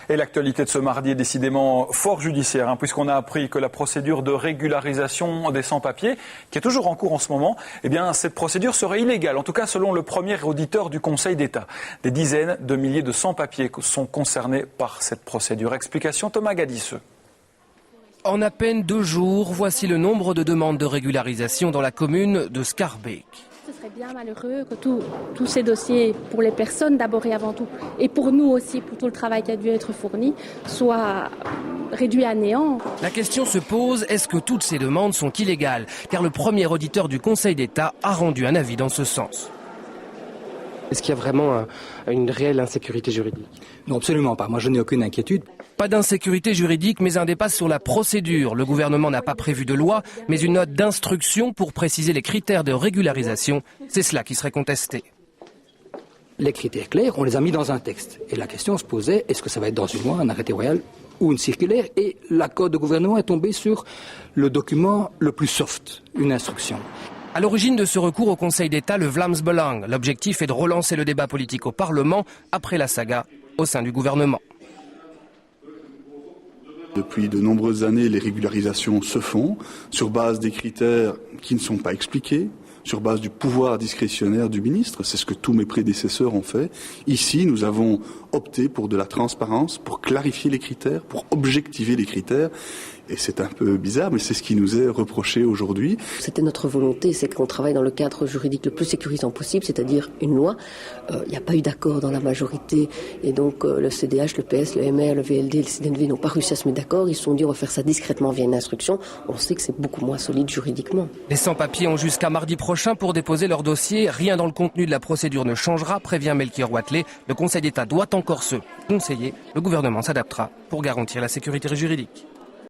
Et l'actualité de ce mardi est décidément fort judiciaire, puisqu'on a appris que la procédure de régularisation des sans-papiers, qui est toujours en cours en ce moment, eh bien, cette procédure serait illégale, en tout cas selon le premier auditeur du Conseil d'État. Des dizaines de milliers de sans-papiers sont concernés par cette procédure. Explication Thomas Gadisseux. En à peine 2 jours, voici le nombre de demandes de régularisation dans la commune de Schaerbeek. Ce serait bien malheureux que tous ces dossiers, pour les personnes d'abord et avant tout, et pour nous aussi, pour tout le travail qui a dû être fourni, soient réduits à néant. La question se pose, est-ce que toutes ces demandes sont illégales? Car le premier auditeur du Conseil d'État a rendu un avis dans ce sens. Est-ce qu'il y a vraiment une réelle insécurité juridique? Non, absolument pas. Moi, je n'ai aucune inquiétude. Pas d'insécurité juridique, mais un débat sur la procédure. Le gouvernement n'a pas prévu de loi, mais une note d'instruction pour préciser les critères de régularisation. C'est cela qui serait contesté. Les critères clairs, on les a mis dans un texte. Et la question se posait, est-ce que ça va être dans une loi, un arrêté royal ou une circulaire? Et l'accord de gouvernement est tombé sur le document le plus soft, une instruction. À l'origine de ce recours au Conseil d'État, le Vlaams-Belang. L'objectif est de relancer le débat politique au Parlement après la saga au sein du gouvernement. Depuis de nombreuses années, les régularisations se font sur base des critères qui ne sont pas expliqués, sur base du pouvoir discrétionnaire du ministre. C'est ce que tous mes prédécesseurs ont fait. Ici, nous avons opté pour de la transparence, pour clarifier les critères, pour objectiver les critères. Et c'est un peu bizarre, mais c'est ce qui nous est reproché aujourd'hui. C'était notre volonté, c'est qu'on travaille dans le cadre juridique le plus sécurisant possible, c'est-à-dire une loi. Il n'y a pas eu d'accord dans la majorité, et donc le CDH, le PS, le MR, le VLD, le CNV n'ont pas réussi à se mettre d'accord. Ils se sont dit on va faire ça discrètement via une instruction. On sait que c'est beaucoup moins solide juridiquement. Les sans-papiers ont jusqu'à mardi prochain pour déposer leur dossier. Rien dans le contenu de la procédure ne changera, prévient Melchior Wathelet. Le Conseil d'État doit encore se conseiller. Le gouvernement s'adaptera pour garantir la sécurité juridique.